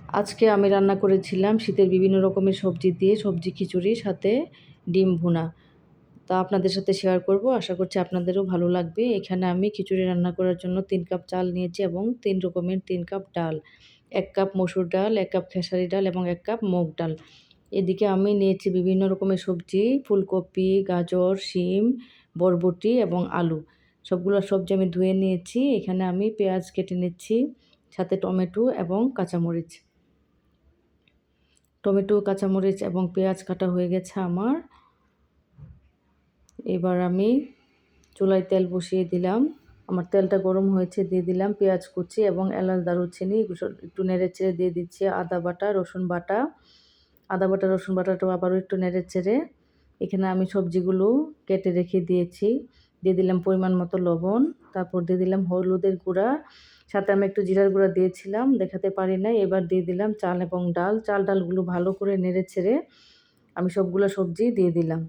আজকে আমি রান্না করেছিলাম শীতের বিভিন্ন রকমের সবজি দিয়ে সবজি খিচুড়ি সাথে ডিম ভুনা। তা আপনাদের সাথে শেয়ার করব। আশা করছি আপনাদেরও ভালো লাগবে। এখানে আমি খিচুড়ি রান্না করার জন্য ৩ কাপ চাল নিয়েছি এবং ৩ রকমের ৩ কাপ ডাল। ১ কাপ মসুর ডাল, ১ কাপ খেসারি ডাল এবং ১ কাপ মুগ ডাল। এদিকে আমি নিয়েছি বিভিন্ন রকমের সবজি, ফুলকপি, গাজর, শিম, বরবটি এবং আলু। সবগুলো সবজি আমি ধুয়ে নিয়েছি। এখানে আমি পেঁয়াজ কেটে নিচ্ছি, সাথে টমেটো এবং কাঁচামরিচ। টমেটো, কাঁচামরিচ এবং পেঁয়াজ কাটা হয়ে গেছে আমার। এবার আমি চুলায় তেল বসিয়ে দিলাম। আমার তেলটা গরম হয়েছে, দিয়ে দিলাম পেঁয়াজ কুচি এবং এলাচ দারুচিনি একটু নেড়ে চেড়ে দিয়ে দিচ্ছি আদা বাটা, রসুন বাটা। আদা বাটা রসুন বাটাটাও আবারও একটু নেড়ে চেড়ে এখানে আমি সবজিগুলো কেটে রেখে দিয়েছি। দিয়ে দিলাম পরিমাণ মতো লবণ, তারপর দিয়ে দিলাম হলুদের গুঁড়া, সাথে আমি একটু জিরার গুঁড়া দিয়েছিলাম, দেখাতে পারি নাই। এবার দিয়ে দিলাম চাল এবং ডাল। চাল ডালগুলো ভালো করে নেড়ে ছেড়ে আমি সবগুলো সবজি দিয়ে দিলাম।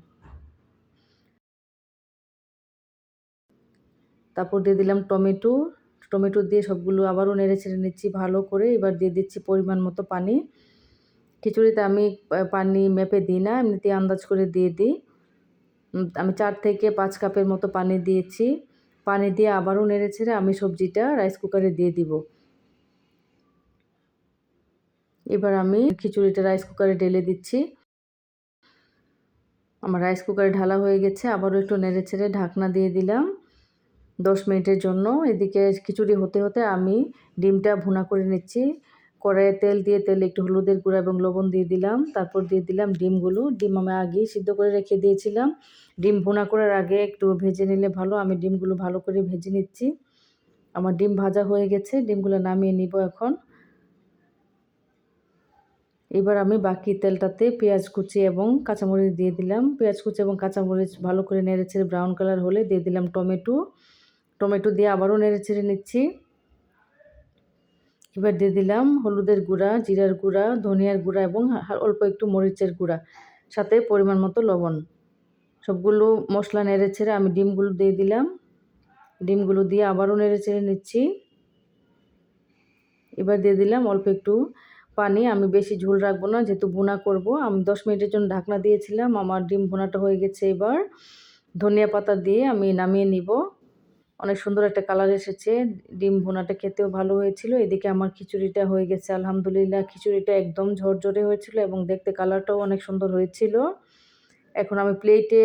তারপর দিয়ে দিলাম টমেটো। টমেটো দিয়ে সবগুলো আবারও নেড়ে ছেড়ে নিচ্ছি ভালো করে। এবার দিয়ে দিচ্ছি পরিমাণ মতো পানি। খিচুড়িতে আমি পানি মেপে দিই না, এমনিতে আন্দাজ করে দিয়ে দিই। আমি ৪ থেকে ৫ কাপের মতো পানি দিয়েছি। পানি দিয়ে আবারও নেড়ে ছেড়ে আমি সবজিটা রাইস কুকারে দিয়ে দিব। এবার আমি খিচুড়িটা রাইস কুকারে ঢেলে দিচ্ছি। আমার রাইস কুকারে ঢালা হয়ে গেছে। আবারও একটু নেড়ে ছেড়ে ঢাকনা দিয়ে দিলাম ১০ মিনিটের জন্য। এদিকে খিচুড়ি হতে হতে আমি ডিমটা ভুনা করে নিচ্ছি। কড়াইয়ে তেল দিয়ে তেলে একটু হলুদের গুঁড়া এবং লবণ দিয়ে দিলাম। তারপর দিয়ে দিলাম ডিমগুলো। ডিম আমি আগেই সিদ্ধ করে রেখে দিয়েছিলাম। ডিম ভুনা করার আগে একটু ভেজে নিলে ভালো। আমি ডিমগুলো ভালো করে ভেজে নিচ্ছি। আমার ডিম ভাজা হয়ে গেছে। ডিমগুলো নামিয়ে নিব এখন। এবার আমি বাকি তেলটাতে পেঁয়াজ কুচি এবং কাঁচামরিচ দিয়ে দিলাম। পেঁয়াজ কুচি এবং কাঁচামরিচ ভালো করে নেড়েচেড়ে ব্রাউন কালার হলে দিয়ে দিলাম টমেটো। টমেটো দিয়ে আবারও নেড়েচেড়ে নিচ্ছি। এবার দিয়ে দিলাম হলুদের গুঁড়া, জিরার গুঁড়া, ধনিয়ার গুঁড়া এবং অল্প একটু মরিচের গুঁড়া, সাথে পরিমাণ মতো লবণ। সবগুলো মশলা নেড়েচেড়ে আমি ডিমগুলো দিয়ে দিলাম। ডিমগুলো দিয়ে আবারও নেড়েচেড়ে নিচ্ছি। এবার দিয়ে দিলাম অল্প একটু পানি। আমি বেশি ঝোল রাখবো না, যেহেতু ভুনা করব। আমি ১০ মিনিটের জন্য ঢাকনা দিয়েছিলাম। আমার ডিম ভুনাটা হয়ে গেছে। এবার ধনিয়া পাতা দিয়ে আমি নামিয়ে নিব। অনেক সুন্দর একটা কালার এসেছে। ডিম ভুনাটা খেতেও ভালো হয়েছিল। এদিকে আমার খিচুড়িটা হয়ে গেছে আলহামদুলিল্লাহ। খিচুড়িটা একদম ঝরঝরে হয়েছিল এবং দেখতে কালারটাও অনেক সুন্দর হয়েছিল। এখন আমি প্লেটে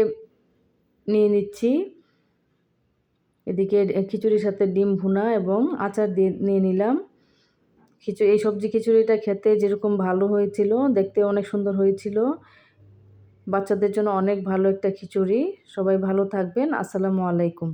নিয়ে নিচ্ছি। এদিকে খিচুড়ির সাথে ডিম ভুনা এবং আচার দিয়ে নিয়ে নিলাম। এই সবজি খিচুড়িটা খেতে যেরকম ভালো হয়েছিল, দেখতে অনেক সুন্দর হয়েছিল। বাচ্চাদের জন্য অনেক ভালো একটা খিচুড়ি। সবাই ভালো থাকবেন। আসসালামু আলাইকুম।